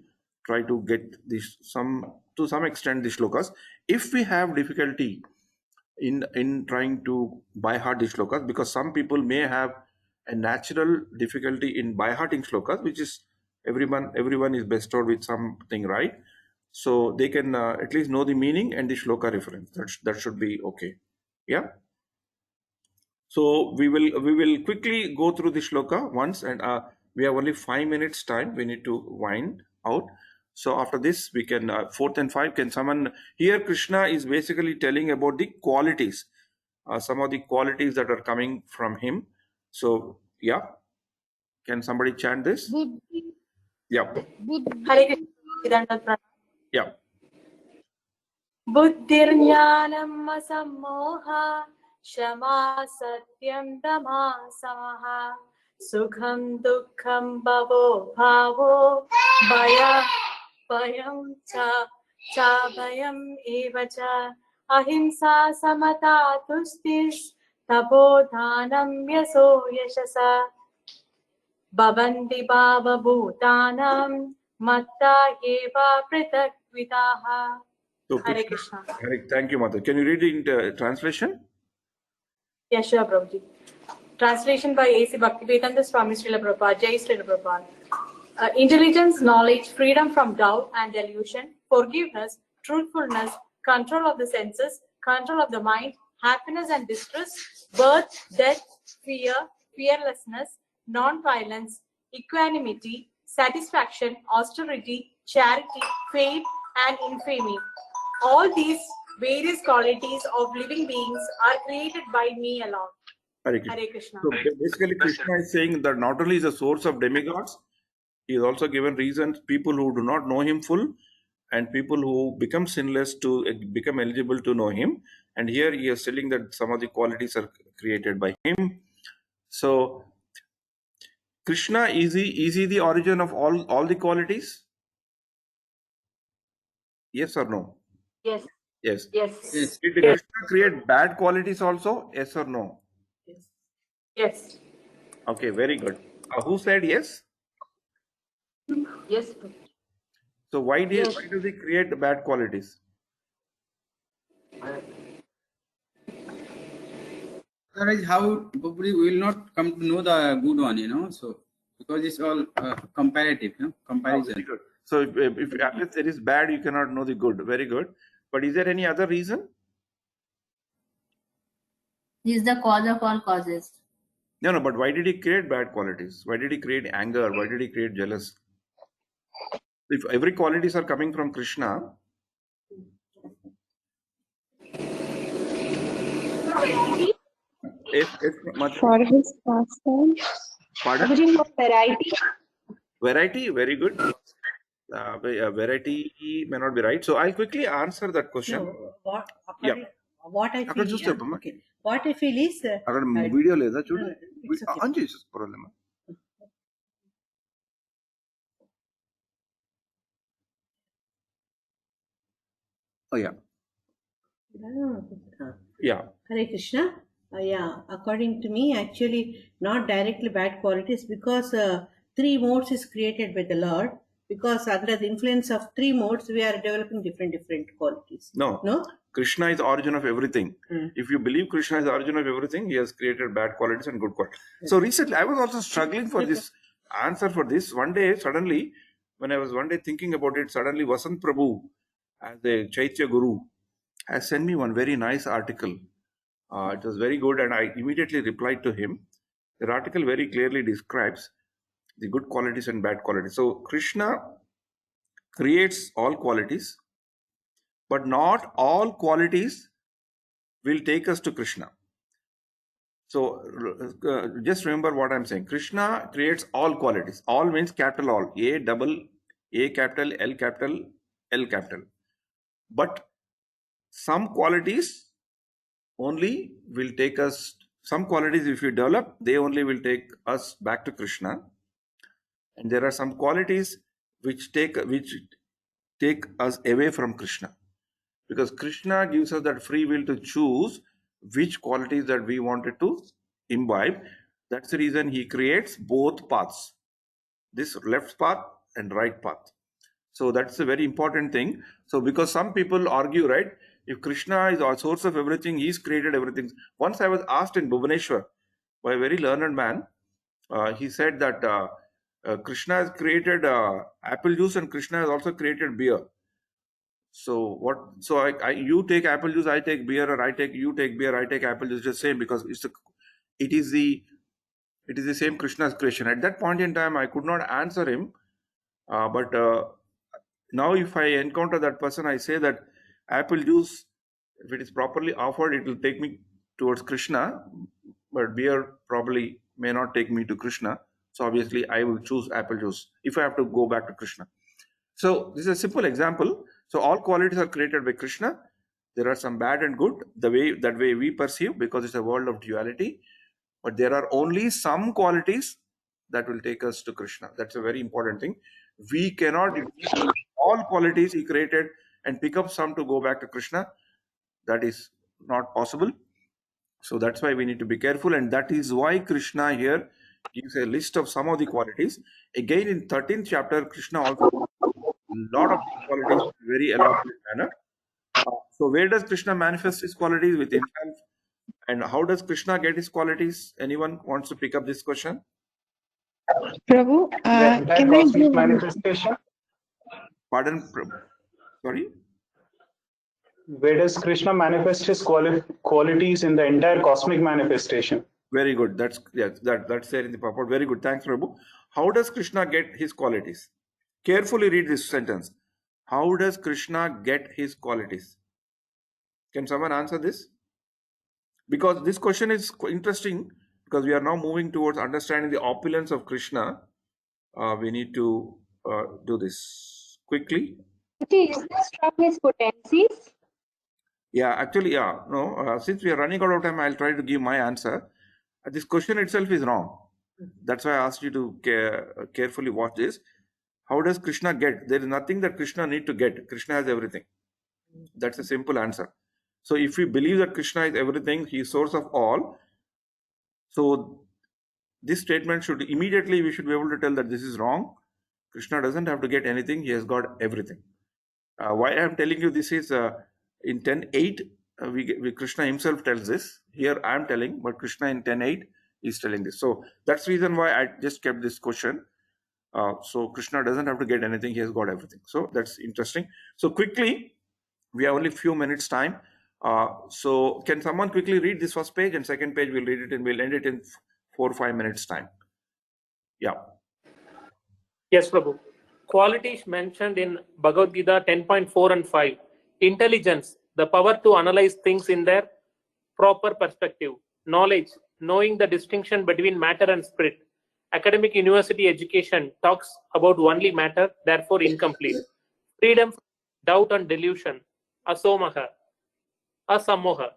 try to get this to some extent the shlokas. If we have difficulty in trying to by heart the shlokas, because some people may have a natural difficulty in by hearting shlokas, which is everyone is bestowed with something, right? So they can at least know the meaning and the shloka reference. That should be okay. Yeah. So we will quickly go through the shloka once, and we have only 5 minutes time. We need to wind out. So after this, we can 4th and 5. Can someone here? Krishna is basically telling about the qualities, some of the qualities that are coming from him. So yeah, can somebody chant this? Buddhi. Yeah. Buddhi. Yeah. Buddhirjnanam asammoha क्षमा सत्यं दमा समः सुखं दुःखं भवो भावो भयं च भयम् एव च अहिंसा समता तुष्टिस्तपोदानं यशो यशसा भवन्ति भावभूतानां मत्ता एव पृथक्विदाः. So, Hare Krishna, Krishna. Thank you, Mother. Can you read it in translation? Yes, sure, Prabhuji. Translation by A.C. Bhaktivedanta Swami Srila Prabhupada. Jai Srila Prabhupada. Intelligence, knowledge, freedom from doubt and delusion, forgiveness, truthfulness, control of the senses, control of the mind, happiness and distress, birth, death, fear, fearlessness, non-violence, equanimity, satisfaction, austerity, charity, faith, and infamy. All these various qualities of living beings are created by me alone. Hare Krishna. Hare Krishna. So basically, Krishna is saying that not only is the source of demigods, he is also given reasons people who do not know him full and people who become sinless to become eligible to know him. And here he is telling that some of the qualities are created by him. So Krishna, is he the origin of all the qualities? Yes or no? Yes. Yes. Yes. Did Krishna create bad qualities also? Yes or no? Yes. Okay, very good. Who said yes? Yes. So why Yes. does he create the bad qualities? Otherwise, how we will not come to know the good one, so because it's all comparative, comparison. Very good. So if unless there is bad, you cannot know the good. Very good. But is there any other reason? He is the cause of all causes. No, but why did he create bad qualities? Why did he create anger? Why did he create jealous? If every qualities are coming from Krishna, For his pastime. Pardon? Variety. Variety, very good. Variety may not be right. So I'll quickly answer that question. No, what I అక్కడ feel, చూసి చెప్పమ్మా. okay. What I feel is అక్కడ video లేదా చూడు. it's okay. On చేసి problem. Oh yeah. Yeah. Hare Krishna. Yeah, according to me, actually, not directly bad qualities because three modes is created by the Lord. Because under the influence of three modes, we are developing different qualities. No. Krishna is the origin of everything. If you believe Krishna is the origin of everything, he has created bad qualities and good qualities. So recently, I was also struggling for this answer for this. One day, suddenly, when I was one day thinking about it, suddenly Vasant Prabhu, as the Chaitya Guru, has sent me one very nice article. It was very good, and I immediately replied to him. The article very clearly describes the good qualities and bad qualities. So Krishna creates all qualities, but not all qualities will take us to Krishna. So just remember what I'm saying. Krishna creates all qualities. All means capital all. A capital, L capital, L capital. But some qualities only will take us, some qualities if you develop, they only will take us back to Krishna. And there are some qualities which take us away from Krishna. Because Krishna gives us that free will to choose which qualities that we wanted to imbibe. That's the reason he creates both paths, this left path and right path. So that's a very important thing. So because some people argue, right, if Krishna is our source of everything, he's created everything. Once I was asked in Bhubaneswar by a very learned man, he said that Krishna has created apple juice and Krishna has also created beer. So what? So you take apple juice, I take beer, or you take beer, I take apple juice. Just same, because it is the same Krishna's creation. At that point in time, I could not answer him. But now, if I encounter that person, I say that apple juice, if it is properly offered, it will take me towards Krishna. But beer probably may not take me to Krishna. So obviously, I will choose apple juice if I have to go back to Krishna. So this is a simple example. So all qualities are created by Krishna, There are some bad and good, that way we perceive, because it's a world of duality. But there are only some qualities that will take us to Krishna. That's a very important thing. We cannot all qualities he created and pick up some to go back to Krishna. That is not possible. So that's why we need to be careful, and that is why Krishna here gives a list of some of the qualities. Again, in 13th chapter, Krishna also a lot of qualities in a very elaborate manner. So where does Krishna manifest his qualities? With himself. And how does Krishna get his qualities? Anyone wants to pick up this question? Prabhu, That can I cosmic give manifestation. Pardon? Sorry? Where does Krishna manifest his qualities in the entire cosmic manifestation? Very good. That's there in the purport. Very good. Thanks, Prabhu. How does Krishna get his qualities? Carefully read this sentence. How does Krishna get his qualities? Can someone answer this? Because this question is interesting, because we are now moving towards understanding the opulence of Krishna. We need to do this quickly. Is this from his potencies? Yeah, actually, yeah. No, since we are running out of time, I'll try to give my answer. This question itself is wrong. That's why I asked you to carefully watch this. How does Krishna get? There is nothing that Krishna need to get. Krishna has everything. That's a simple answer. So if we believe that Krishna is everything, he is source of all, so this statement should immediately, we should be able to tell that this is wrong. Krishna doesn't have to get anything. He has got everything. Why I am telling you this is in 10.8, Krishna himself tells this. Here I am telling, but Krishna in 10.8 is telling this. So that's the reason why I just kept this question. So Krishna doesn't have to get anything. He has got everything. So that's interesting. So quickly, we have only few minutes time. So can someone quickly read this first page, and second page we'll read it and we'll end it in 4 or 5 minutes time. Yeah. Yes, Prabhu. Qualities mentioned in Bhagavad Gita 10.4 and 5. Intelligence, the power to analyze things in their proper perspective. Knowledge, knowing the distinction between matter and spirit. Academic university education talks about only matter, therefore incomplete. Freedom from doubt and delusion. Asomaha, asamoha,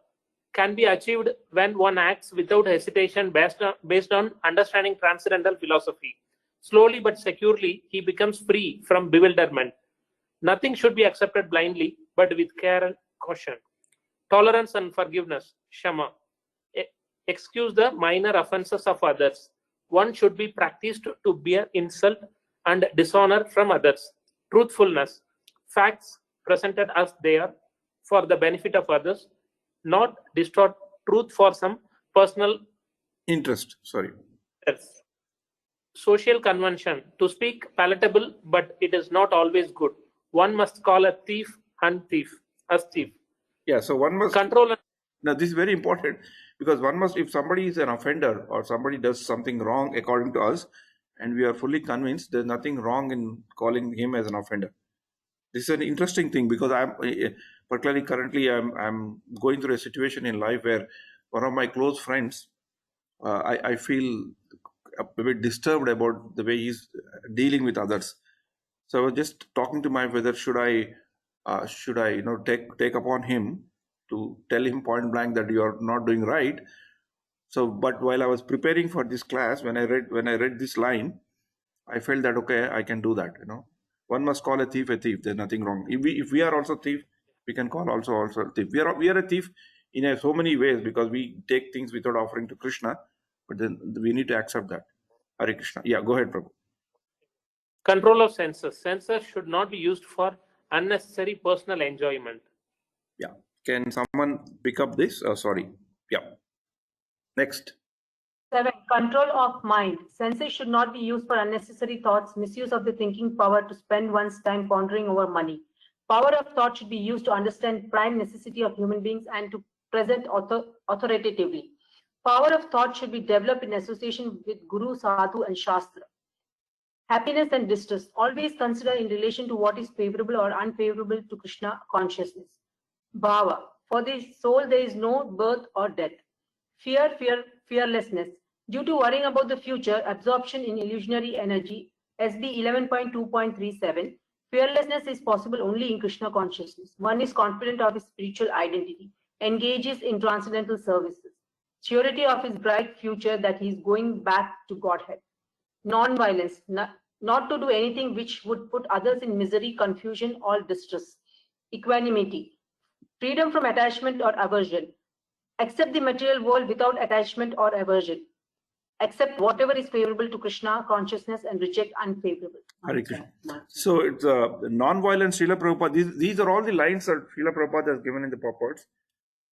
can be achieved when one acts without hesitation based on understanding transcendental philosophy. Slowly but securely, he becomes free from bewilderment. Nothing should be accepted blindly, but with care and caution. Tolerance and forgiveness, shama. Excuse the minor offenses of others. One should be practiced to bear insult and dishonor from others. Truthfulness, facts presented as they are for the benefit of others, not distort truth for some personal interest. Sorry. Yes. Social convention, to speak palatable, but it is not always good. One must call a thief as thief. Yeah, so one must control. Now this is very important, because one must, if somebody is an offender or somebody does something wrong according to us, and we are fully convinced there's nothing wrong in calling him as an offender. This is an interesting thing, because I'm particularly currently I'm going through a situation in life where one of my close friends, I feel a bit disturbed about the way he's dealing with others. So I was just talking to my whether should I take upon him to tell him point blank that you are not doing right. So, but while I was preparing for this class, when I read this line, I felt that okay, I can do that. One must call a thief a thief. There's nothing wrong. If we are also thief, we can call also a thief. We are a thief in so many ways, because we take things without offering to Krishna. But then we need to accept that. Hare Krishna. Yeah, go ahead, Prabhu. Control of senses. Senses should not be used for unnecessary personal enjoyment. Yeah. Can someone pick up this? Sorry. Yeah. Next. 7. Control of mind. Senses should not be used for unnecessary thoughts, misuse of the thinking power to spend one's time pondering over money. Power of thought should be used to understand prime necessity of human beings and to present authoritatively. Power of thought should be developed in association with Guru, Sadhu, and Shastra. Happiness and distress, always consider in relation to what is favorable or unfavorable to Krishna consciousness. Bhava, for the soul there is no birth or death. Fearlessness, due to worrying about the future, absorption in illusionary energy, SB 11.2.37, Fearlessness is possible only in Krishna consciousness. One is confident of his spiritual identity, engages in transcendental services, surety of his bright future that he is going back to Godhead. Non-violence, not to do anything which would put others in misery, confusion, or distress. Equanimity, freedom from attachment or aversion. Accept the material world without attachment or aversion. Accept whatever is favorable to Krishna consciousness and reject unfavorable. Hare Krishna. So it's non-violent Srila Prabhupada. These are all the lines that Srila Prabhupada has given in the purports.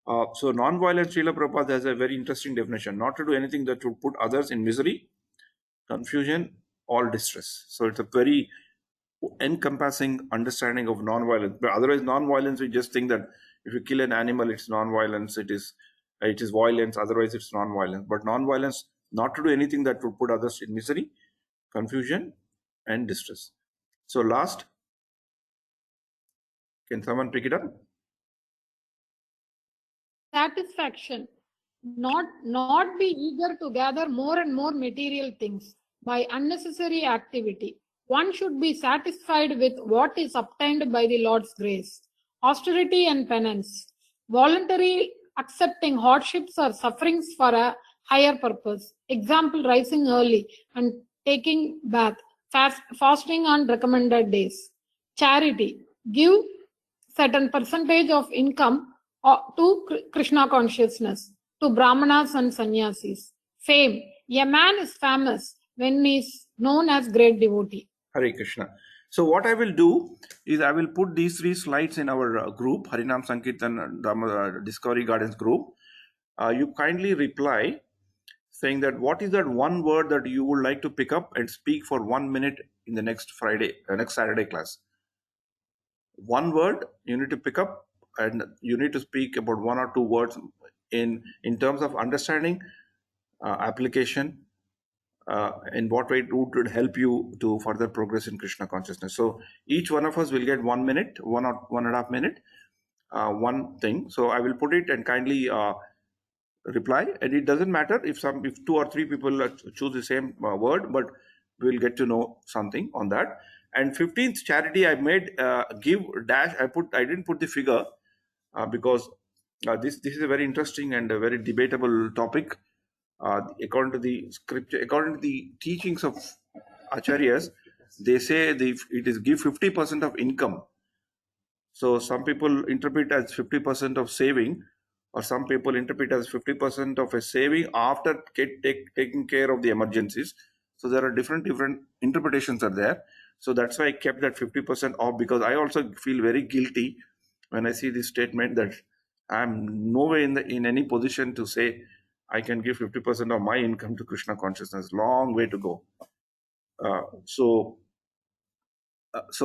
So non-violent Srila Prabhupada has a very interesting definition. Not to do anything that would put others in misery, confusion, or distress. So it's a very encompassing understanding of non-violence. But otherwise, non-violence, we just think that if you kill an animal, it's non-violence. It is violence. Otherwise, it's non-violence. But non-violence, not to do anything that would put others in misery, confusion, and distress. So last, can someone pick it up? Satisfaction. Not be eager to gather more and more material things by unnecessary activity. One should be satisfied with what is obtained by the Lord's grace. Austerity and penance. Voluntary accepting hardships or sufferings for a higher purpose. Example, rising early and taking bath. Fasting on recommended days. Charity. Give certain percentage of income to Krishna consciousness, to Brahmanas and Sannyasis. Fame. A man is famous when he is known as great devotee. Hare Krishna. So what I will do is I will put these 3 slides in our group, Harinam Sankirtan Discovery Gardens group. You kindly reply saying that what is that one word that you would like to pick up and speak for 1 minute in the next Saturday class. One word you need to pick up, and you need to speak about 1 or 2 words in terms of understanding, application, in what way it would help you to further progress in Krishna consciousness. So each one of us will get 1 minute, 1 or 1.5 minute, one thing. So I will put it and kindly reply. And it doesn't matter if 2 or 3 people choose the same word, but we'll get to know something on that. And 15th charity I made give dash. I didn't put the figure because this is a very interesting and a very debatable topic. According to the scripture, according to the teachings of acharyas, they say it is give 50% of income. So some people interpret as 50% of saving, or some people interpret as 50% of a saving after taking care of the emergencies. So there are different interpretations are there. So that's why I kept that 50% off, because I also feel very guilty when I see this statement that I'm nowhere in any position to say I can give 50% of my income to Krishna consciousness. Long way to go. So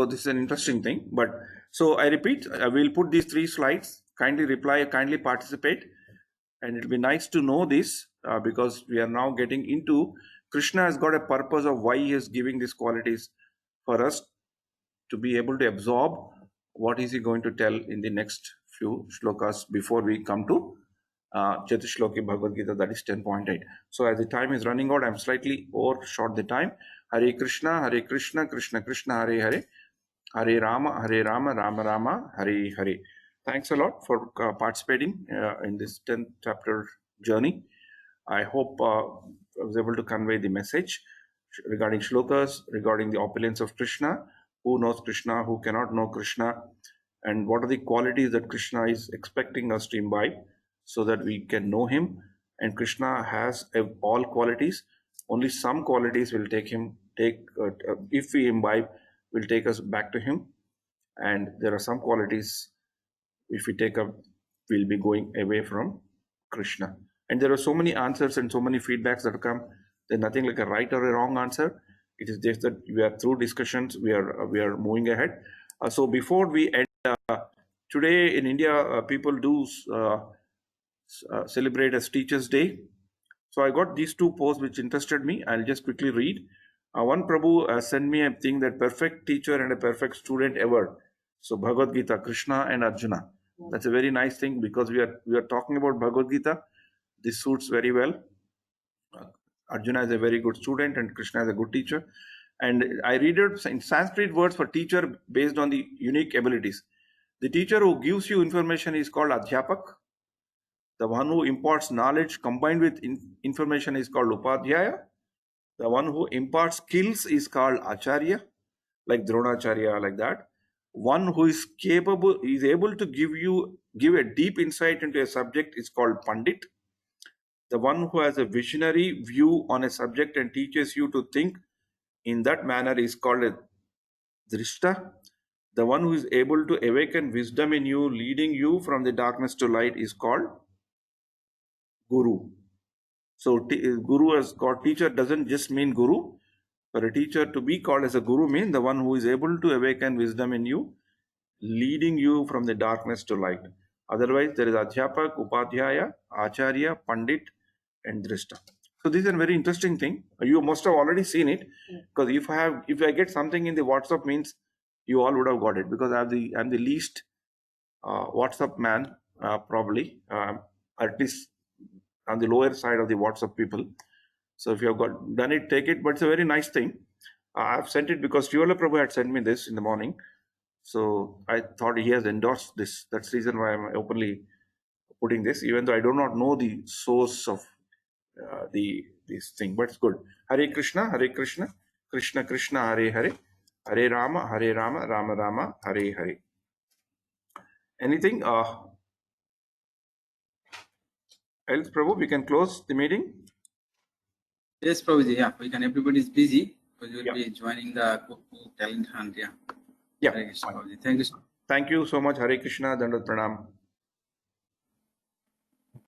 this is an interesting thing. But so I repeat, I will put these 3 slides. Kindly reply, kindly participate, and it'll be nice to know this because we are now getting into Krishna has got a purpose of why he is giving these qualities for us to be able to absorb what is he going to tell in the next few shlokas before we come to Chatishloki Bhagavad Gita, that is 10.8. So as the time is running out, I'm slightly overshot the time. Hare Krishna, Krishna Krishna, Hare Hare, Hare Rama, Rama Rama, Hare Hare. Thanks a lot for participating in this 10th chapter journey. I hope I was able to convey the message regarding shlokas, regarding the opulence of Krishna, who knows Krishna, who cannot know Krishna, and what are the qualities that Krishna is expecting us to imbibe so that we can know him. And Krishna has all qualities. Only some qualities will if we imbibe, will take us back to him. And there are some qualities, if we take up, we'll be going away from Krishna. And there are so many answers and so many feedbacks that come. There's nothing like a right or a wrong answer. It is just that we are through discussions. We are moving ahead. So before we end, today in India, people do celebrate as Teachers' Day. So I got these 2 posts which interested me. I'll just quickly read. One Prabhu sent me a thing that perfect teacher and a perfect student ever. So Bhagavad Gita, Krishna and Arjuna. That's a very nice thing because we are talking about Bhagavad Gita. This suits very well. Arjuna is a very good student and Krishna is a good teacher. And I read it in Sanskrit words for teacher based on the unique abilities. The teacher who gives you information is called Adhyapak. The one who imparts knowledge combined with information is called Upadhyaya. The one who imparts skills is called Acharya, like Dronacharya, like that. One who is able to give a deep insight into a subject is called Pandit. The one who has a visionary view on a subject and teaches you to think in that manner is called a Drishta. The one who is able to awaken wisdom in you, leading you from the darkness to light, is called Guru. So Guru as called teacher doesn't just mean Guru. For a teacher to be called as a Guru means the one who is able to awaken wisdom in you, leading you from the darkness to light. Otherwise, there is Adhyapak, Upadhyaya, Acharya, Pandit, and Drishta. So this is a very interesting thing. You must have already seen it, because if I get something in the WhatsApp means you all would have got it, because I'm the least WhatsApp man, probably, at least on the lower side of the WhatsApp people. So if you have done it, take it. But it's a very nice thing. I've sent it because Srila Prabhu had sent me this in the morning. So I thought he has endorsed this. That's the reason why I'm openly putting this, even though I do not know the source of this thing. But it's good. Hare Krishna, Krishna Krishna, Hare Hare, Hare Rama, Rama Rama, Hare Hare. Anything else, Prabhu? We can close the meeting. Yes, Prabhuji. Yeah, we can. Everybody is busy, because you will be joining the talent hunt. Yeah. Yeah. Hare Krishna, Prabhuji. Thank you so much. Thank you so much. Hare Krishna, Dandavat Pranam.